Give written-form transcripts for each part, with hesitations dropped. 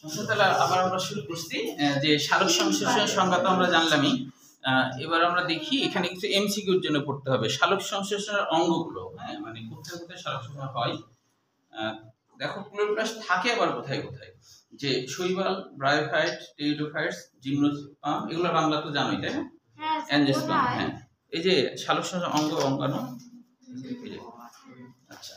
তাহলে আবার আমরা শুরু করছি যে সালোক সংশ্লেষণের সংজ্ঞা তো আমরা জানলামই। এবার আমরা দেখি এখানে কিছু এমসিকিউর জন্য পড়তে হবে সালোক সংশ্লেষণের অঙ্গগুলো। হ্যাঁ, মানে কোথায় কোথায় সালোক সংশ্লেষণ হয়। দেখো ক্লোরোপ্লাস্ট থাকে আবার কোথায় কোথায়, যে শৈবাল, ব্রায়োফাইট, টেরিডোফাইটস, জিমনোস্পার্ম, এগুলো বাংলা তো জানোই তাই না? অ্যাঞ্জিওস্পার্ম। হ্যাঁ, এই যে সালোক সংশ্লেষণ অঙ্গ অঙ্গাণু। আচ্ছা,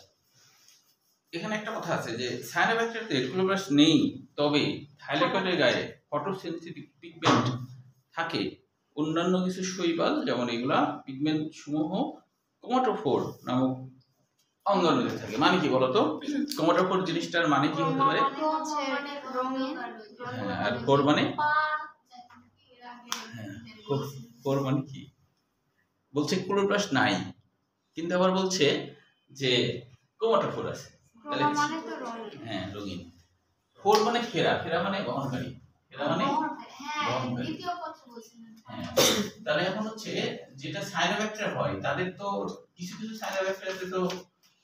এখানে একটা কথা আছে যে সায়ানোব্যাকটেরিয়াতে ক্লোরোপ্লাস্ট নেই, তবে থাইলাকয়েডের গায়ে ফটোসেনসিটিভ পিগমেন্ট থাকে। অন্যান্য কিছু শৈবাল যেমন এগুলা পিগমেন্ট সমূহ ক্রোমাটোফোর নামক অঙ্গাণুতে থাকে। মানে কি বলতো, ক্রোমাটোফোর জিনিসটার মানে কি হতে পারে? হ্যাঁ, আর ফোর মানে ফোর মানে কি বলছে? ক্লোরোপ্লাস্ট নাই, কিন্তু আবার বলছে যে ক্রোমাটোফোর আছে। হ্যাঁ, রঙিন। ফোর মানে ফেরা, ফেরা মানে বহনকারী, ফেরা মানে বহনকারী। হ্যাঁ, তাহলে এখন হচ্ছে যেটা সায়ানোব্যাকটেরিয়া হয় তাদের তো কিছু কিছু সায়ানোব্যাকটেরিয়াতে তো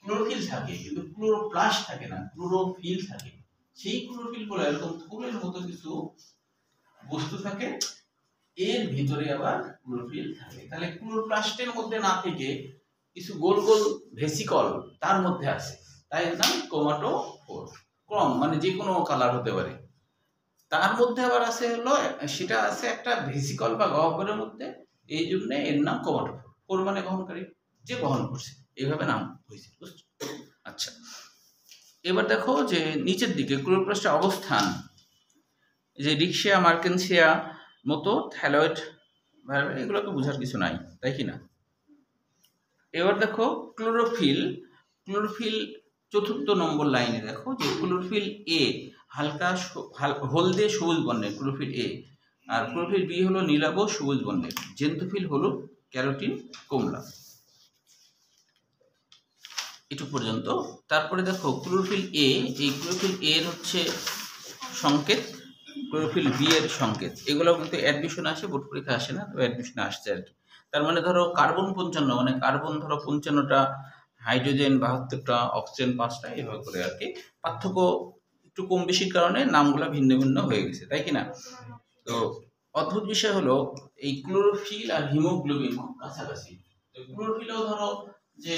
ক্লোরোফিল থাকে, কিন্তু ক্লোরোপ্লাস্ট থাকে না, ক্লোরোফিল থাকে। সেই ক্লোরোফিল বলে এরকম ফুলের মতো কিছু বস্তু থাকে, এর ভিতরে আবার ক্লোরোফিল থাকে। তাহলে ক্লোরোপ্লাস্টের মধ্যে না থেকে কিছু গোল গোল ভেসিকল তার মধ্যে আছে, তাই এর নাম ক্রোমাটোফোর। ক্রম মানে যে কোনো কালার হতে পারে, তার মধ্যে আবার আছে হলো সেটা আছে একটা ভেসিকল বা গহ্বরের মধ্যে, এই জন্য এর নাম ক্রোমাটোফোর। ফোর মানে বহনকারী, যে বহন করছে, এইভাবে নাম হয়েছে। বুঝছো? আচ্ছা, এবার দেখো যে নিচের দিকে ক্লোরোপ্লাস্টের অবস্থান, যে রিক্সিয়া, মার্কেনসিয়া মতো থ্যালয়েড, এগুলোকে বোঝার কিছু নাই, তাই কি না? এবার দেখো ক্লোরোফিল, ক্লোরোফিল চতুর্থ নম্বর লাইনে দেখো যে ক্লোরোফিল এ হালকা হলদে সবুজ বর্ণের ক্লোরোফিল এ, আর ক্লোরোফিল বি হলো নীলাভ সবুজ বর্ণের, জেন্থোফিল হলো ক্যারোটিন কমলা। এটু পর্যন্ত। তারপরে দেখো ক্লোরোফিল এ, এই ক্লোরোফিল এর হচ্ছে সংকেত, ক্লোরোফিল বি এর সংকেত। এগুলো কিন্তু অ্যাডমিশন আসে, বোর্ড পরীক্ষা আসে না, তবে অ্যাডমিশনে আসছে আর কি। তার মানে ধরো কার্বন 55, মানে কার্বন ধরো 55টা, হাইড্রোজেন 72টা, অক্সিজেন 5টা, এভাবে করে আর কি। পার্থক্য একটু কম বেশির কারণে নামগুলো ভিন্ন ভিন্ন হয়ে গেছে, তাই কি না? তো অদ্ভুত বিষয় হলো এই ক্লোরোফিল আর হিমোগ্লোবিন খুব কাছাকাছি। তো ক্লোরোফিলও ধরো যে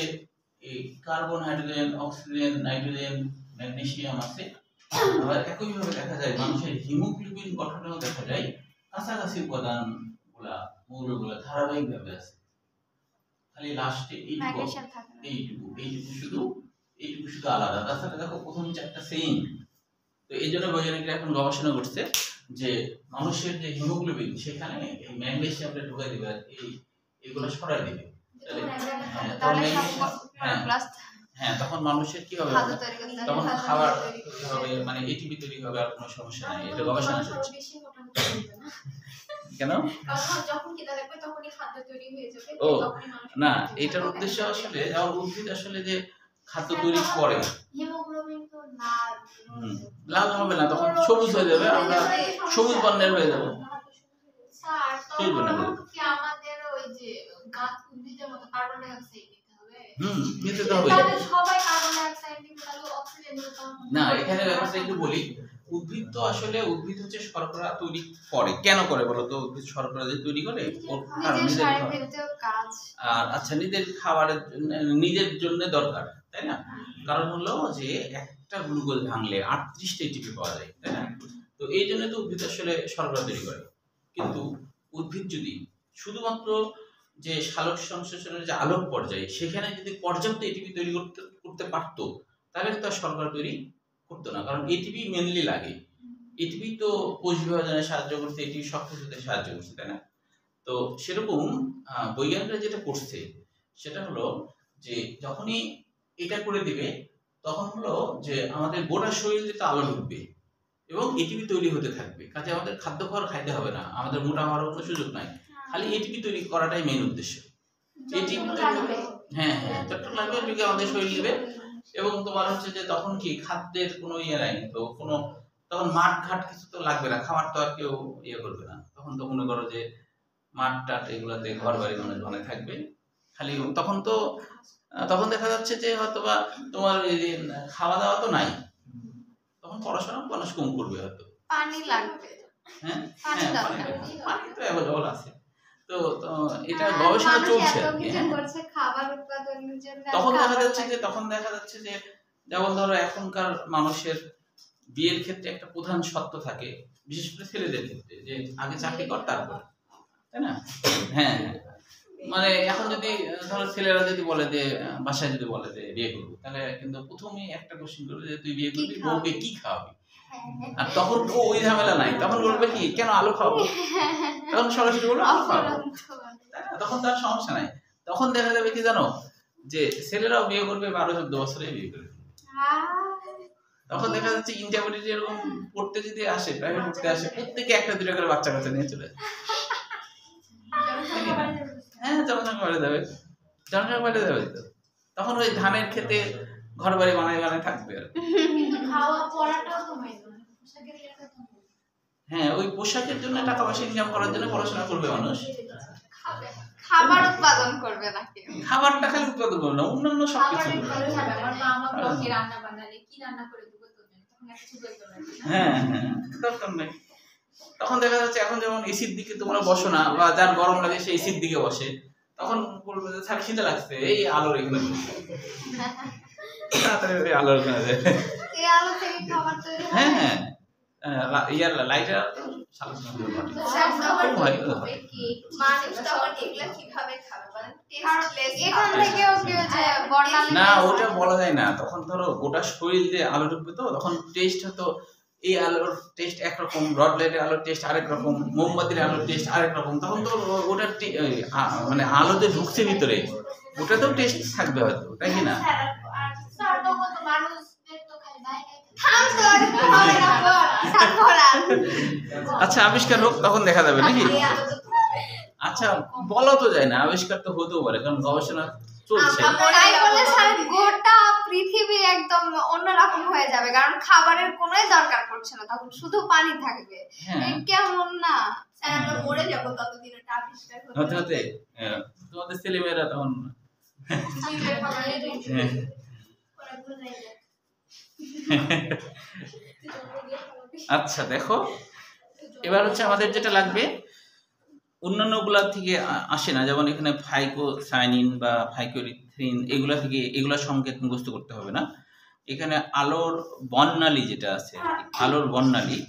এই carbon, hydrogen, oxygen, nitrogen, magnesium আছে। আবার একইভাবে দেখা যায় মানুষের হিমোগ্লোবিন গঠনেও দেখা যায় কাছাকাছি উপাদান গুলা, মৌলগুলা ধারাবাহিকভাবে আছে। খালি লাস্টে এইটুকু শুধু আলাদা, তাছাড়া দেখো প্রথম চারটা সেম। তো এই জন্য বৈজ্ঞানিকরা এখন গবেষণা করছে যে মানুষের যে হিমোগ্লোবিন সেখানে এই ম্যাগনেসিয়ামটা ঢুকাই দিবে, আর এইগুলো সরাই দিবে। হ্যাঁ, তখন মানুষের কি হবে? তখন খাবার হবে, মানে এটিপি তৈরি হবে, আর কোনো সমস্যা নাই। এটা গবেষণা চলছে। কেন? ও না, এটার উদ্দেশ্য আসলে উদ্ভিদ আসলে যে খাদ্য তৈরি করে, লাল হবে না, তখন সবুজ হয়ে যাবে, আমরা সবুজ বর্ণের হয়ে যাবো। নিতে তো হবে না। এখানে ব্যাপারটা একটু বলি, উদ্ভিদ তো আসলে উদ্ভিদ হচ্ছে শর্করা তৈরি করে। কেন করে বলতো? উদ্ভিদ শর্করা যে তৈরি করে আর আচ্ছা নিজের খাবারের নিজের জন্য দরকার, তাই না? কারণ হলো যে একটা গ্লুকোজ ভাঙলে 38টা এটিপি পাওয়া যায়, তাই না? তো এই জন্য তো উদ্ভিদ আসলে শর্করা তৈরি করে। কিন্তু উদ্ভিদ যদি শুধুমাত্র যে সালোক সংশ্লেষণের যে আলোক পর্যায়ে সেখানে যদি পর্যাপ্ত এটিপি তৈরি করতে পারতো, তাহলে তো শর্করা তৈরি করতো না। কারণ এটিপি মেনলি লাগে, এটিপি তো কোষ বিভাজনে সাহায্য করছে, এটিপি শক্তি হতে সাহায্য করছে, তাই না? তো সেরকম বৈজ্ঞানিকরা যেটা করছে সেটা হলো যে যখনই এটা করে দিবে, তখন হলো যে আমাদের গোটা শরীরে তো আলো ঢুকবে এবং এটিপি তৈরি হতে থাকবে। কাজে আমাদের খাদ্য খাবার খাইতে হবে না, আমাদের মোটা হওয়ার কোনো সুযোগ নাই, খালি এটিপি তৈরি করাটাই মেইন উদ্দেশ্য। এটিপি তৈরি, হ্যাঁ হ্যাঁ, যতটুকু লাগবে ওইটুকু আমাদের শরীর নেবে। এবং তোমার হচ্ছে যে তখন কি খাদ্যের কোনো ইয়ে নাই, তো কোনো তখন মাঠ ঘাট কিছু তো লাগবে না, খাবার তো আর কেউ ইয়ে করবে না। তখন তো মনে করো যে মাঠ টাট এগুলাতে ঘর বাড়ি মনে থাকবে খালি। তখন দেখা যাচ্ছে যে হয়তোবা তোমার খাওয়া দাওয়া তো নাই, তখন পড়াশোনা মানুষ কম করবে হয়তো, পানি লাগবে। হ্যাঁ পানি তো অ্যাভেলেবল আছে। তো এটা গবেষণা চলছে আর কি। হ্যাঁ খাবার উৎপাদনের জন্য তখন দেখা যাচ্ছে যে যেমন ধরো এখনকার মানুষের বিয়ের ক্ষেত্রে একটা প্রধান শর্ত থাকে, বিশেষ করে ছেলেদের ক্ষেত্রে, যে আগে চাকরি কর তারপর, তাই না? হ্যাঁ মানে এখন যদি ধরো ছেলেরা যদি বলে যে বাসায় যদি বলে যে বিয়ে করবো, তাহলে কিন্তু প্রথমেই একটা কোশ্চেন করবে যে তুই বিয়ে করবি, বউকে কি খাওয়াবি? আর তখন তো ওই ঝামেলা নাই, তখন বলবে কি কেন আলু খাওয়াবো, তখন সরাসরি বলবে আলু খাওয়াবো, তাই না? তখন তার সমস্যা নাই। তখন দেখা যাবে কি জানো, যে ছেলেরাও বিয়ে করবে 12-14 বছরে বিয়ে করবে। তখন দেখা যাচ্ছে ইন্টারমিডিয়েট এরকম পড়তে যদি আসে, প্রাইভেট পড়তে আসে, প্রত্যেকে একটা দুটো করে বাচ্চা কাচ্চা নিয়ে চলে যায়। হ্যাঁ জনসংখ্যা বেড়ে যাবে, জনসংখ্যা বেড়ে যাবে। তো তখন ওই ধানের খেতে ঘর বাড়ি বানায় থাকবে আর হ্যাঁ ওই পোশাকের জন্য টাকা পয়সা ইনকাম করার জন্য পড়াশোনা করবে মানুষ, খাবার উৎপাদন করবে না। খাবারটা খালি উৎপাদন করবে না, অন্যান্য সবকিছু হ্যাঁ দরকার নেই। তখন দেখা যাচ্ছে এখন যেমন এসির দিকে তোমরা বসো না, বা যার গরম লাগে সে এসির দিকে বসে, তখন বলবে যে স্যার শীতে লাগছে, এই আলোর এখানে তাড়াতাড়ি আলোর এখানে এই আলো থেকে খাবার তৈরি হয়। হ্যাঁ ইয়ার লাইটার না ওটা বলা যায় না। তখন ধরো গোটা শরীর দিয়ে আলো ঢুকবে, তো তখন টেস্ট হতো, এই আলোর টেস্ট একরকম, রড লাইটের আলোর টেস্ট আরেক রকম, মোমবাতির আলোর টেস্ট আরেক রকম। তখন তো ওটার মানে আলোতে ঢুকছে ভিতরে, ওটাতেও টেস্ট থাকবে হয়তো, তাই কি না? আচ্ছা আবিষ্কার হোক, তখন দেখা যাবে নাকি? আচ্ছা বলা তো যায় না, আবিষ্কার তো হতেও পারে, কারণ গবেষণা চলছে। গোটা পৃথিবী একদম অন্যরকম হয়ে যাবে, কারণ খাবারের কোনোই দরকার পড়ছে না, তখন শুধু পানি থাকবে। কেমন না আমরা মরে যাবো ততদিন এটা আবিষ্কার হতে হতে তোমাদের ছেলেমেয়েরা তখন আচ্ছা দেখো, এবার হচ্ছে আমাদের যেটা লাগবে অন্যান্য গুলা থেকে আসে না, যেমন এখানে ফাইকোসাইনিন বা ফাইকোরিথ্রিন, এগুলা থেকে এগুলা সংকেত মুখস্থ করতে হবে না। এখানে আলোর বর্ণালী যেটা আছে, আলোর বর্ণালী,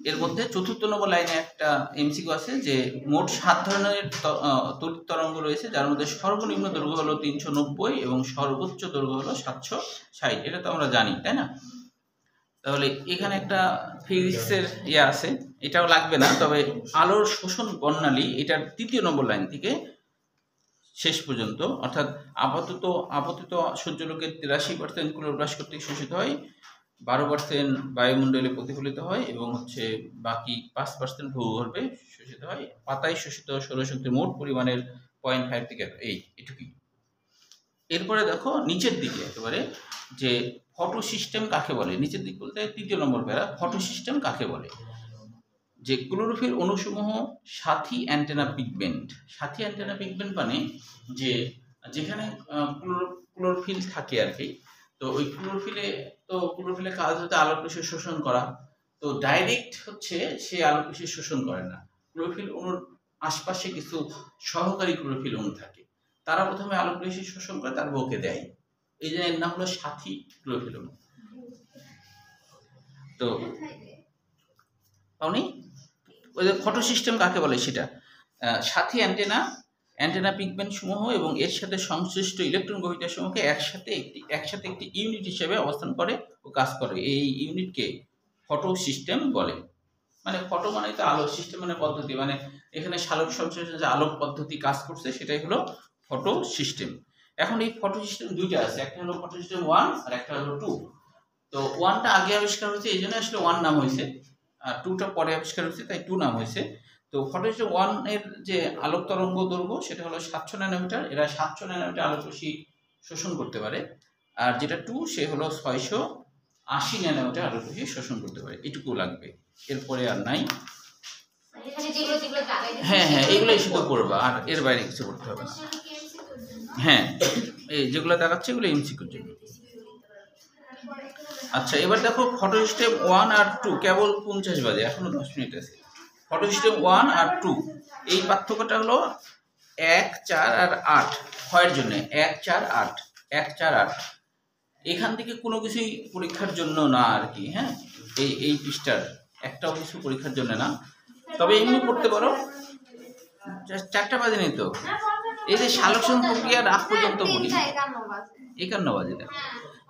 এর মধ্যে ৪র্থ নম্বর লাইনে একটা এমসিকিউ আছে যে মোট 7 ধরনের তড়িৎ তরঙ্গ রয়েছে, যার মধ্যে সর্বনিম্ন দৈর্ঘ্য হলো 390 এবং সর্বোচ্চ দৈর্ঘ্য হলো 760। এটা তো আমরা জানি, তাই না? তাহলে এখানে একটা ফিজিক্সের আছে, এটাও লাগবে না। তবে আলোর শোষণ বর্ণালী, এটার 3য় নম্বর লাইন থেকে শেষ পর্যন্ত, অর্থাৎ আপতিত সূর্যালোকের 83% ক্লোরোপ্লাস্ট কর্তৃক শোষিত হয়, 12% বায়ুমণ্ডলে প্রতিফলিত হয় এবং হচ্ছে বাকি 5% ভূগর্ভে শোষিত হয়। পাতায় শোষিত সৌরশক্তির মোট পরিমাণের 0.5 থেকে এটুকুই। এরপরে দেখো নিচের দিকে একেবারে যে ফটো সিস্টেম কাকে বলে, নিচের দিক বলতে 3য় নম্বর প্যারা, ফটো সিস্টেম কাকে বলে? যে ক্লোরোফিল অণুসমূহ সাথী অ্যান্টেনা পিগমেন্ট। সাথী অ্যান্টেনা পিগমেন্ট মানে যে যেখানে ক্লোরোফিল থাকে আর কি, তো ওই ক্লোরোফিলের কাজ হচ্ছে আলোক রশ্মি শোষণ করা। তো ডাইরেক্ট হচ্ছে সে আলোক রশ্মি শোষণ করে না, ক্লোরোফিল অণুর আশপাশে কিছু সহকারী ক্লোরোফিল অণু থাকে, তারা প্রথমে আলোক রশ্মি শোষণ করে তারপর ওকে দেয়। এই জন্য এর নাম হলো সাথী ক্লোরোফিল অণু। তো পাওনি ওই যে ফটো সিস্টেম কাকে বলে সেটা, সাথী অ্যান্টেনা পিগমেন্ট সমূহ এবং এর সাথে সংশ্লিষ্ট ইলেকট্রন গহিতা সমূহকে একসাথে একটি ইউনিট হিসেবে অবস্থান করে ও কাজ করে। এই ইউনিটকে ফটো সিস্টেম বলে। মানে ফটো মানে তো আলো, সিস্টেম মানে পদ্ধতি, মানে এখানে সালোক সংশ্লেষণ যে আলোক পদ্ধতি কাজ করছে সেটাই হলো ফটো সিস্টেম। এখন এই ফটো সিস্টেম দুইটা আছে, একটা হলো ফটো সিস্টেম 1 আর একটা হলো 2। তো 1টা আগে আবিষ্কার হয়েছে, এই জন্য আসলে 1 নাম হয়েছে, আর 2টা পরে আবিষ্কার হয়েছে, তাই 2 নাম হয়েছে। তো ফটো সিস্টেম 1 এর যে আলোক তরঙ্গ দৈর্ঘ্য সেটা হলো 700 ন্যানোমিটার, এরা 700 ন্যানোমিটার আলোক রশ্মি শোষণ করতে পারে। আর যেটা 2 সে হলো 680 ন্যানোমিটার আলোক রশ্মি শোষণ করতে পারে। এটুকু লাগবে, এরপরে আর নাই। হ্যাঁ এগুলোই শুধু করবা, আর এর বাইরে কিছু করতে হবে না। হ্যাঁ এই যেগুলো দেখাচ্ছে এগুলো এমসিকিউর জন্য। আচ্ছা এবার দেখো ফটো সিস্টেম 1 আর 2 কেবল 50 বাজে, এখনো 10 মিনিট আছে। ফটো সিস্টেম 1 আর 2 এই পার্থক্যটা হলো 1, 4 আর 8 হয় জন্য 1, 4, 8 1, 4, 8 এখান থেকে কোনো কিছুই পরীক্ষার জন্য না আর কি। হ্যাঁ, এই পৃষ্ঠার একটাও কিছু পরীক্ষার জন্য না, তবে এমনি পড়তে পারো। 4টা বাজে নেই তো, এই যে সালোকসংশ্লেষণ প্রক্রিয়ার আগ পর্যন্ত পড়ি 51 বাজে। দেখো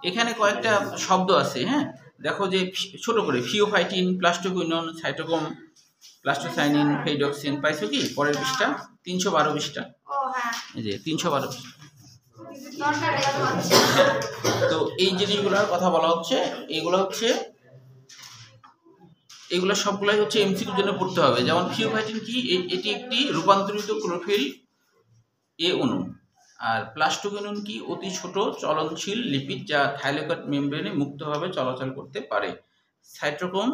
এখানে কয়েকটা শব্দ আছে। হ্যাঁ, দেখো যে ছোট করে ফিওফাইটিন, প্লাস্টোকুইনন, সাইটোক্রোম, প্লাস্টোসাইনিন, ফেইডক্সিন পাইছো কি? পরের পৃষ্ঠা 312 পৃষ্ঠা। এই যে 312 পৃষ্ঠা। তো এই জিনিসগুলোর কথা বলা হচ্ছে, এগুলো সবগুলাই হচ্ছে এমসিকিউর জন্য পড়তে হবে। যেমন ফিওফাইটিন কি? এটি একটি রূপান্তরিত ক্লোরোফিল এ অণু। আর প্লাস্টোকুইনন কি? অতি ছোট চলনশীল লিপিড যা থাইলাকয়েড মেমব্রেনে মুক্তভাবে চলাচল করতে পারে। সাইটোক্রোম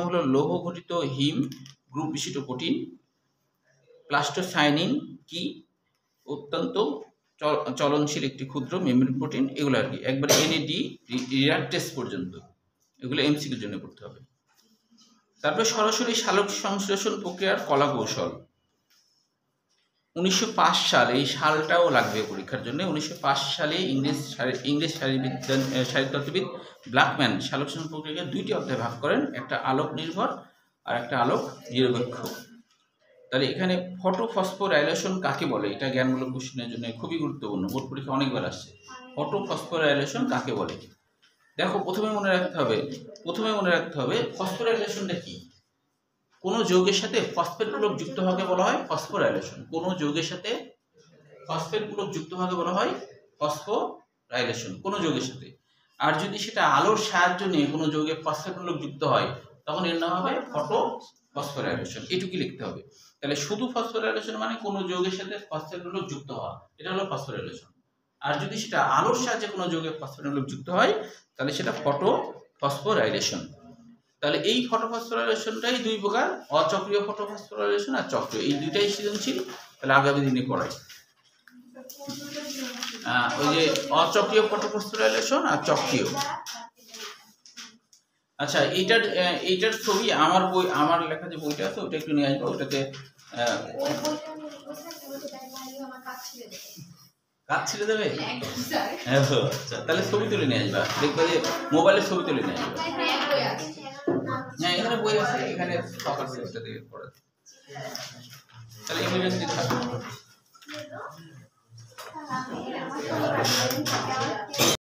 হলো লৌহ ঘটিত হিম গ্রুপ বিশিষ্ট প্রোটিন। প্লাস্টোসাইনিন কি? অত্যন্ত চলনশীল একটি ক্ষুদ্র মেমব্রেন প্রোটিন। এগুলো আর কি একবারে এনএডি রিডাকটেস পর্যন্ত, এগুলো এমসিকিউর জন্য করতে হবে। তারপরে সরাসরি সালোক সংশ্লেষণ প্রক্রিয়ার কলা কৌশল 1905 সাল, এই সালটাও লাগবে পরীক্ষার জন্য। 1905 সালে ইংরেজ শারীরতত্ত্ববিদ ব্ল্যাকম্যান সালোক সংশ্লেষণ প্রক্রিয়াকে 2টি অধ্যায়ে ভাগ করেন, একটা আলোক নির্ভর আর একটা আলোক নিরপেক্ষ। তাহলে এখানে ফটোফসফোরাইলেশন কাকে বলে? এটা জ্ঞানমূলক কোশ্চেনের জন্য খুবই গুরুত্বপূর্ণ, বোর্ড পরীক্ষা অনেকবার আসছে। ফটোফসফোরাইলেশন কাকে বলে? দেখো প্রথমে মনে রাখতে হবে ফসফোরাইলেশনটা কি। কোন যৌগের সাথে ফসফেট মূলক যুক্ত হওয়াকে বলা হয় ফসফোরাইলেশন। কোন যৌগের সাথে ফসফেট মূলক যুক্ত হওয়াকে বলা হয় ফসফোরাইলেশন, কোন যৌগের সাথে। আর যদি সেটা আলোর সাহায্য নিয়ে কোনো যৌগে ফসফেট মূলক যুক্ত হয় তখন এর নাম হবে ফটোফসফোরাইলেশন। এটুকুই লিখতে হবে। তাহলে শুধু ফসফোরাইলেশন মানে কোনো যৌগের সাথে ফসফেট মূলক যুক্ত হওয়া, এটা হলো ফসফোরাইলেশন। আর যদি সেটা আলোর সাহায্যে কোনো যৌগে ফসফেট মূলক যুক্ত হয় তাহলে সেটা ফটোফসফোরাইলেশন। তাহলে এই ফটোফসফোরাইলেশনটাই 2 প্রকার, অচক্রিয় ফটোফসফোরাইলেশন আর চক্রিয়। এই দুইটাই সৃজনশীল, তাহলে আগামী দিনে পড়াই। ওই যে অচক্রিয় ফটোফসফোরাইলেশন আর চক্রিয়। আচ্ছা এইটার ছবি আমার লেখা যে বইটা আছে ওটা একটু নিয়ে আসবো। ওটাতে কাজ ছেড়ে দেবে। আচ্ছা তাহলে ছবি তুলে নিয়ে আসবা, দেখবা যে মোবাইলের ছবি তুলে নিয়ে আসবা। হ্যাঁ এখানে বই আছে, এখানে সকাল থেকে ওটা দিয়ে পড়া। তাহলে ইমার্জেন্সি থাকবে।